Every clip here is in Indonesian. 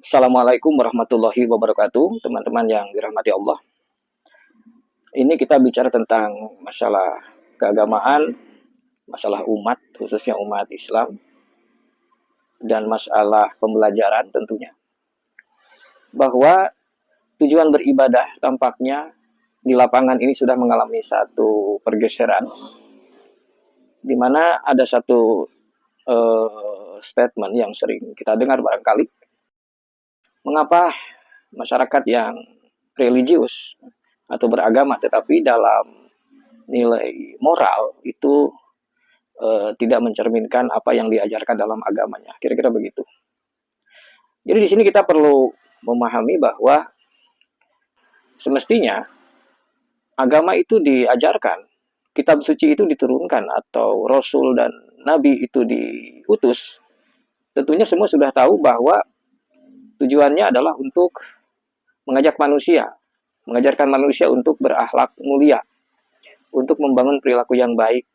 Assalamualaikum warahmatullahi wabarakatuh, teman-teman yang dirahmati Allah. Ini kita bicara tentang masalah keagamaan, masalah umat, khususnya umat Islam, dan masalah pembelajaran tentunya. Bahwa tujuan beribadah tampaknya di lapangan ini sudah mengalami satu pergeseran, di mana ada satu statement yang sering kita dengar barangkali. Mengapa masyarakat yang religius atau beragama tetapi dalam nilai moral itu tidak mencerminkan apa yang diajarkan dalam agamanya, kira-kira begitu. Jadi di sini kita perlu memahami bahwa semestinya agama itu diajarkan, kitab suci itu diturunkan atau rasul dan nabi itu diutus. Tentunya semua sudah tahu bahwa tujuannya adalah untuk mengajak manusia, mengajarkan manusia untuk berakhlak mulia, untuk membangun perilaku yang baik,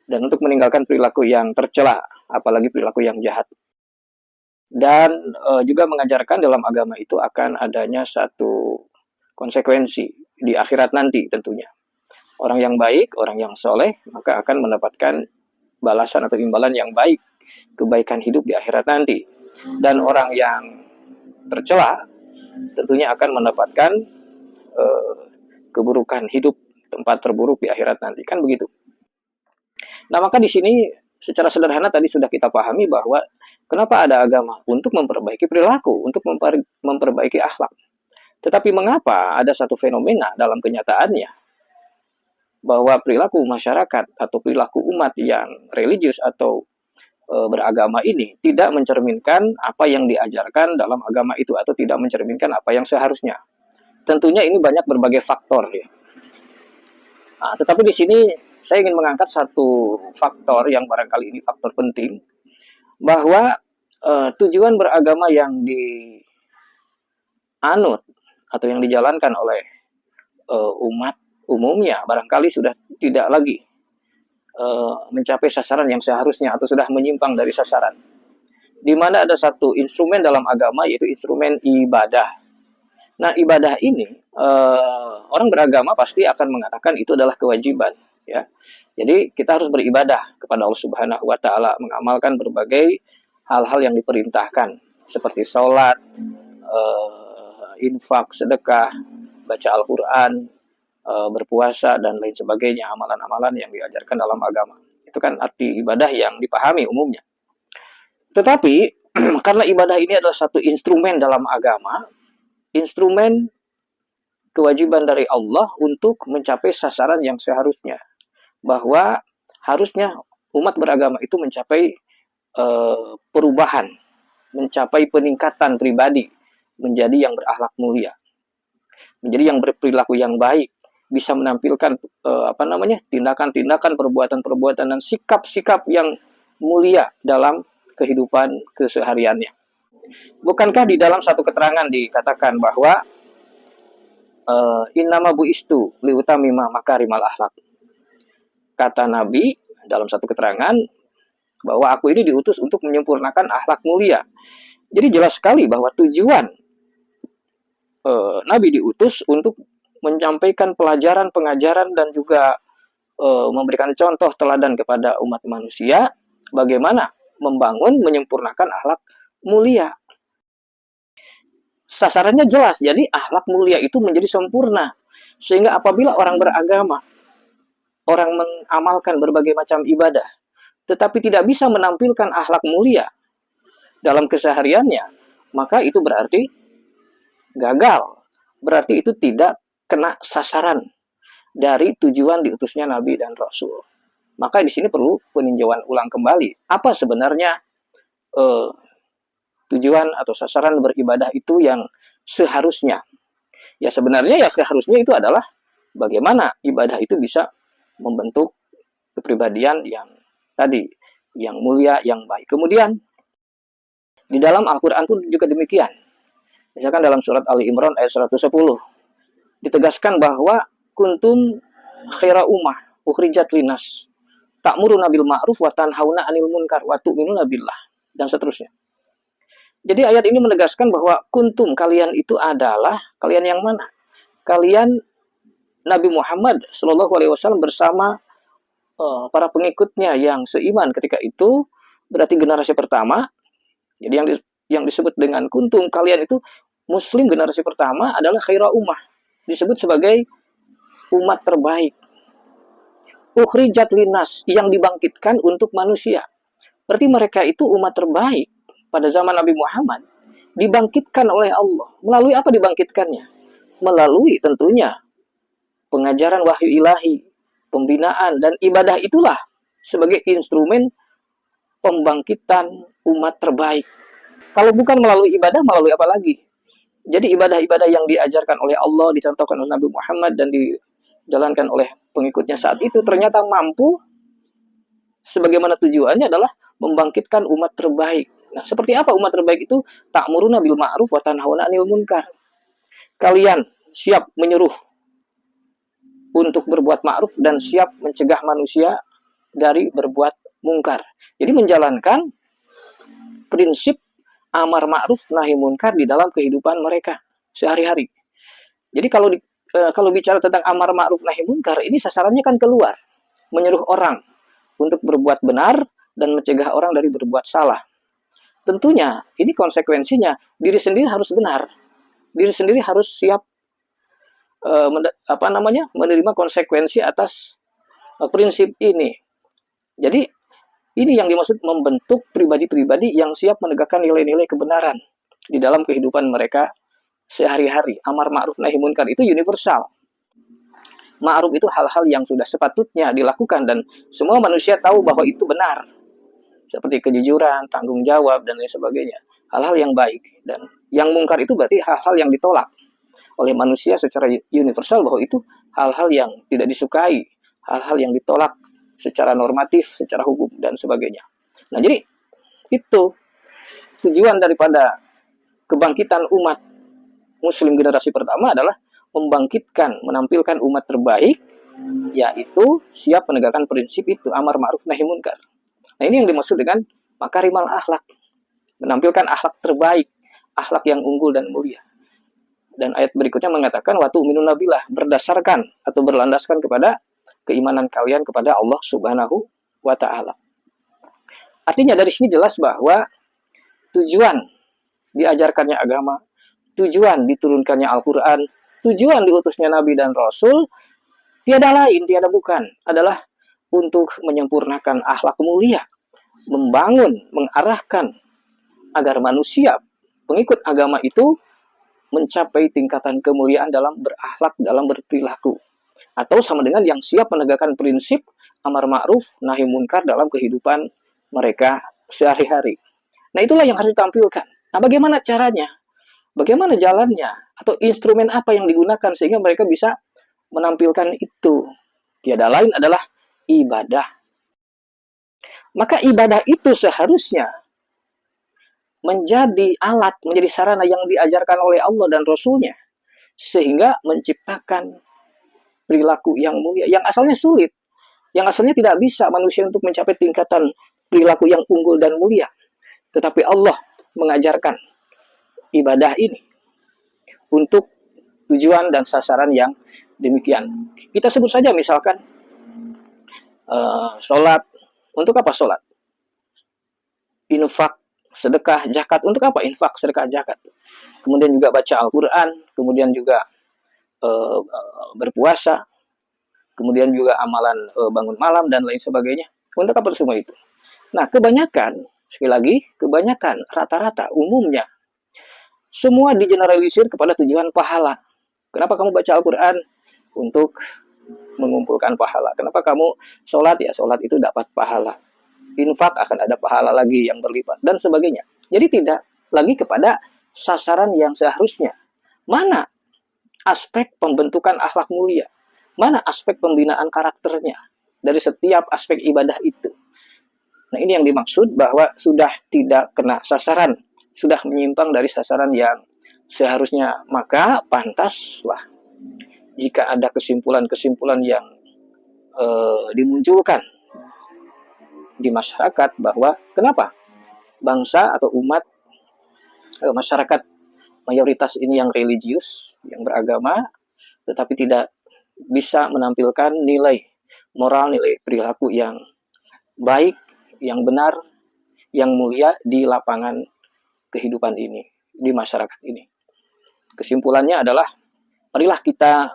dan untuk meninggalkan perilaku yang tercela, apalagi perilaku yang jahat. Dan juga mengajarkan dalam agama itu akan adanya satu konsekuensi di akhirat nanti tentunya. Orang yang baik, orang yang soleh, maka akan mendapatkan balasan atau imbalan yang baik, kebaikan hidup di akhirat nanti. Dan orang yang tercela tentunya akan mendapatkan keburukan hidup, tempat terburuk di akhirat nanti, kan begitu. Nah, maka di sini secara sederhana tadi sudah kita pahami bahwa kenapa ada agama? Untuk memperbaiki perilaku, untuk memperbaiki akhlak. Tetapi mengapa ada satu fenomena dalam kenyataannya bahwa perilaku masyarakat atau perilaku umat yang religius atau beragama ini tidak mencerminkan apa yang diajarkan dalam agama itu atau tidak mencerminkan apa yang seharusnya. Tentunya ini banyak berbagai faktor ya. Nah, tetapi di sini saya ingin mengangkat satu faktor yang barangkali ini faktor penting, bahwa tujuan beragama yang dianut atau yang dijalankan oleh umat umumnya barangkali sudah tidak lagi mencapai sasaran yang seharusnya atau sudah menyimpang dari sasaran. Di mana ada satu instrumen dalam agama yaitu instrumen ibadah. Nah, ibadah ini orang beragama pasti akan mengatakan itu adalah kewajiban, ya. Jadi kita harus beribadah kepada Allah Subhanahu wa taala, mengamalkan berbagai hal-hal yang diperintahkan seperti sholat, infak, sedekah, baca Al-Qur'an, berpuasa dan lain sebagainya, amalan-amalan yang diajarkan dalam agama. Itu kan arti ibadah yang dipahami umumnya. Tetapi karena ibadah ini adalah satu instrumen dalam agama, instrumen kewajiban dari Allah untuk mencapai sasaran yang seharusnya, bahwa harusnya umat beragama itu mencapai perubahan, mencapai peningkatan pribadi, menjadi yang berakhlak mulia, menjadi yang berperilaku yang baik, bisa menampilkan tindakan-tindakan, perbuatan-perbuatan dan sikap-sikap yang mulia dalam kehidupan kesehariannya. Bukankah di dalam satu keterangan dikatakan bahwa innama bu'istu liutamima makarimal akhlak. Kata Nabi dalam satu keterangan bahwa aku ini diutus untuk menyempurnakan akhlak mulia. Jadi jelas sekali bahwa tujuan Nabi diutus untuk menyampaikan pelajaran, pengajaran, dan juga memberikan contoh teladan kepada umat manusia bagaimana membangun, menyempurnakan akhlak mulia. Sasarannya jelas, jadi akhlak mulia itu menjadi sempurna. Sehingga apabila orang beragama, orang mengamalkan berbagai macam ibadah, tetapi tidak bisa menampilkan akhlak mulia dalam kesehariannya, maka itu berarti gagal. Berarti itu tidak kena sasaran dari tujuan diutusnya Nabi dan Rasul. Maka di sini perlu peninjauan ulang kembali. Apa sebenarnya tujuan atau sasaran beribadah itu yang seharusnya? Ya sebenarnya ya seharusnya itu adalah bagaimana ibadah itu bisa membentuk kepribadian yang tadi, yang mulia, yang baik. Kemudian di dalam Al-Quran pun juga demikian. Misalkan dalam surat Ali Imran ayat 110 ditegaskan bahwa kuntum khaira ummah ukhrijat linas ta'muruna bil ma'ruf wa tanhauna 'anil munkar wa tu'minuna billah, dan seterusnya. Jadi ayat ini menegaskan bahwa kuntum, kalian itu adalah kalian yang mana? Kalian Nabi Muhammad Shallallahu Alaihi Wasallam bersama para pengikutnya yang seiman ketika itu, berarti generasi pertama. Jadi yang disebut dengan kuntum, kalian itu Muslim generasi pertama adalah khaira ummah, disebut sebagai umat terbaik. Ukhrijat linnas, yang dibangkitkan untuk manusia. Berarti mereka itu umat terbaik pada zaman Nabi Muhammad, dibangkitkan oleh Allah. Melalui apa dibangkitkannya? Melalui tentunya pengajaran wahyu ilahi, pembinaan, dan ibadah itulah sebagai instrumen pembangkitan umat terbaik. Kalau bukan melalui ibadah, melalui apa lagi? Jadi ibadah-ibadah yang diajarkan oleh Allah, dicontohkan oleh Nabi Muhammad, dan dijalankan oleh pengikutnya saat itu ternyata mampu, sebagaimana tujuannya adalah membangkitkan umat terbaik. Nah, seperti apa umat terbaik itu? Ta'muruna bil ma'ruf wa tanhauna 'anil munkar. Kalian siap menyuruh untuk berbuat ma'ruf dan siap mencegah manusia dari berbuat mungkar. Jadi menjalankan prinsip amar ma'ruf nahi munkar di dalam kehidupan mereka sehari-hari. Jadi kalau bicara tentang amar ma'ruf nahi munkar, ini sasarannya kan keluar, menyuruh orang untuk berbuat benar dan mencegah orang dari berbuat salah. Tentunya ini konsekuensinya diri sendiri harus benar, diri sendiri harus siap menerima konsekuensi atas prinsip ini. Jadi ini yang dimaksud membentuk pribadi-pribadi yang siap menegakkan nilai-nilai kebenaran di dalam kehidupan mereka sehari-hari. Amar ma'ruf nahi munkar itu universal. Ma'ruf itu hal-hal yang sudah sepatutnya dilakukan dan semua manusia tahu bahwa itu benar. Seperti kejujuran, tanggung jawab, dan lain sebagainya. Hal-hal yang baik. Dan yang mungkar itu berarti hal-hal yang ditolak oleh manusia secara universal, bahwa itu hal-hal yang tidak disukai, hal-hal yang ditolak secara normatif, secara hukum, dan sebagainya. Nah, jadi itu tujuan daripada kebangkitan umat Muslim generasi pertama adalah membangkitkan, menampilkan umat terbaik, yaitu siap menegakkan prinsip itu, amar ma'ruf nahi munkar. Nah, ini yang dimaksud dengan makarimal akhlak, menampilkan akhlak terbaik, akhlak yang unggul dan mulia. Dan ayat berikutnya mengatakan watu minun nabilah, berdasarkan atau berlandaskan kepada keimanan kalian kepada Allah Subhanahu wa Ta'ala. Artinya dari sini jelas bahwa tujuan diajarkannya agama, tujuan diturunkannya Al-Quran, tujuan diutusnya Nabi dan Rasul, tiada lain, tiada bukan, adalah untuk menyempurnakan akhlak mulia, membangun, mengarahkan agar manusia, pengikut agama itu mencapai tingkatan kemuliaan dalam berakhlak, dalam berperilaku. Atau sama dengan yang siap menegakkan prinsip amar ma'ruf nahi munkar dalam kehidupan mereka sehari-hari. Nah, itulah yang harus ditampilkan. Nah, bagaimana caranya? Bagaimana jalannya? Atau instrumen apa yang digunakan sehingga mereka bisa menampilkan itu? Tiada lain adalah ibadah. Maka ibadah itu seharusnya menjadi alat, menjadi sarana yang diajarkan oleh Allah dan Rasul-Nya, sehingga menciptakan perilaku yang mulia, yang asalnya sulit, yang asalnya tidak bisa manusia untuk mencapai tingkatan perilaku yang unggul dan mulia. Tetapi Allah mengajarkan ibadah ini untuk tujuan dan sasaran yang demikian. Kita sebut saja misalkan sholat. Untuk apa sholat? Infak, sedekah, zakat. Untuk apa infak, sedekah, zakat? Kemudian juga baca Al-Quran, kemudian juga berpuasa, kemudian juga amalan bangun malam dan lain sebagainya. Untuk apa semua itu? Nah, kebanyakan, sekali lagi, kebanyakan, rata-rata, umumnya, semua digeneralisir kepada tujuan pahala. Kenapa kamu baca Al-Quran? Untuk mengumpulkan pahala. Kenapa kamu sholat? Ya, sholat itu dapat pahala. Infak akan ada pahala lagi yang berlipat, dan sebagainya. Jadi tidak lagi kepada sasaran yang seharusnya. Mana aspek pembentukan akhlak mulia? Mana aspek pembinaan karakternya dari setiap aspek ibadah itu? Nah, ini yang dimaksud bahwa sudah tidak kena sasaran, sudah menyimpang dari sasaran yang seharusnya. Maka pantaslah jika ada kesimpulan-kesimpulan yang dimunculkan di masyarakat bahwa kenapa bangsa atau umat masyarakat mayoritas ini yang religius, yang beragama, tetapi tidak bisa menampilkan nilai moral, nilai perilaku yang baik, yang benar, yang mulia di lapangan kehidupan ini, di masyarakat ini. Kesimpulannya adalah, marilah kita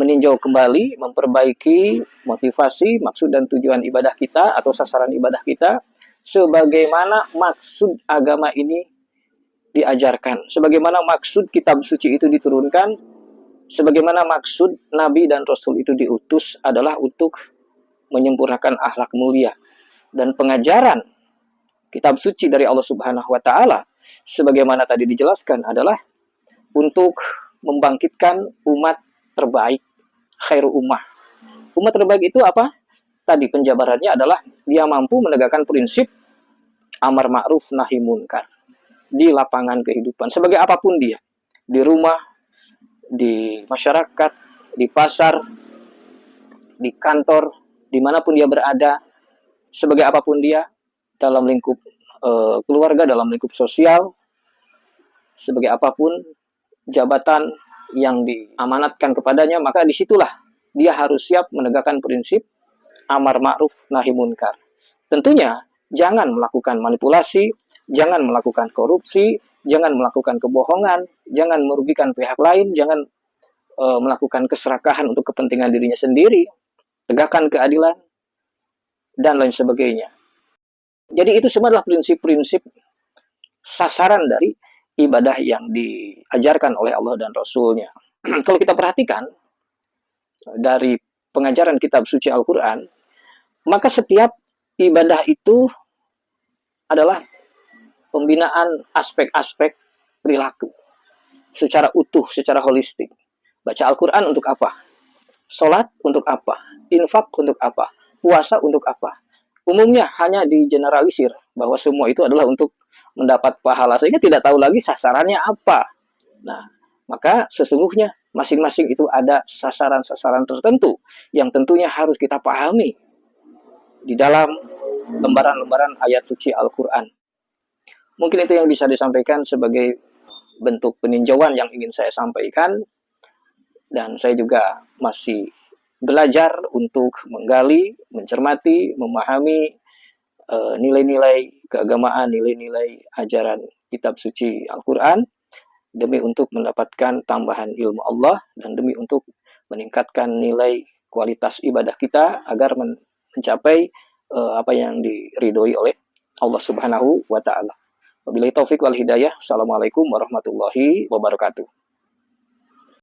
meninjau kembali, memperbaiki motivasi, maksud dan tujuan ibadah kita atau sasaran ibadah kita, sebagaimana maksud agama ini diajarkan, sebagaimana maksud kitab suci itu diturunkan, sebagaimana maksud Nabi dan Rasul itu diutus adalah untuk menyempurnakan akhlak mulia. Dan pengajaran kitab suci dari Allah Subhanahu wa Ta'ala, sebagaimana tadi dijelaskan, adalah untuk membangkitkan umat terbaik, khairu ummah. Umat terbaik itu apa? Tadi penjabarannya adalah dia mampu menegakkan prinsip amar ma'ruf nahi munkar di lapangan kehidupan, sebagai apapun dia, di rumah, di masyarakat, di pasar, di kantor, dimanapun dia berada, sebagai apapun dia, dalam lingkup keluarga, dalam lingkup sosial, sebagai apapun jabatan yang diamanatkan kepadanya, maka disitulah dia harus siap menegakkan prinsip amar ma'ruf nahi munkar. Tentunya jangan melakukan manipulasi, jangan melakukan korupsi, jangan melakukan kebohongan, jangan merugikan pihak lain, jangan melakukan keserakahan untuk kepentingan dirinya sendiri, tegakkan keadilan, dan lain sebagainya. Jadi itu semua adalah prinsip-prinsip sasaran dari ibadah yang diajarkan oleh Allah dan Rasul-Nya. Kalau kita perhatikan dari pengajaran kitab suci Al-Quran, maka setiap ibadah itu adalah pembinaan aspek-aspek perilaku secara utuh, secara holistik. Baca Al-Quran untuk apa? Sholat untuk apa? Infak untuk apa? Puasa untuk apa? Umumnya hanya digeneralisir bahwa semua itu adalah untuk mendapat pahala, sehingga tidak tahu lagi sasarannya apa. Nah, maka sesungguhnya masing-masing itu ada sasaran-sasaran tertentu yang tentunya harus kita pahami di dalam lembaran-lembaran ayat suci Al-Quran. Mungkin itu yang bisa disampaikan sebagai bentuk peninjauan yang ingin saya sampaikan. Dan saya juga masih belajar untuk menggali, mencermati, memahami nilai-nilai keagamaan, nilai-nilai ajaran kitab suci Al-Quran, demi untuk mendapatkan tambahan ilmu Allah, dan demi untuk meningkatkan nilai kualitas ibadah kita, agar mencapai apa yang diridhoi oleh Allah Subhanahu wa Ta'ala. Wabillahi taufik wal hidayah. Assalamualaikum warahmatullahi wabarakatuh.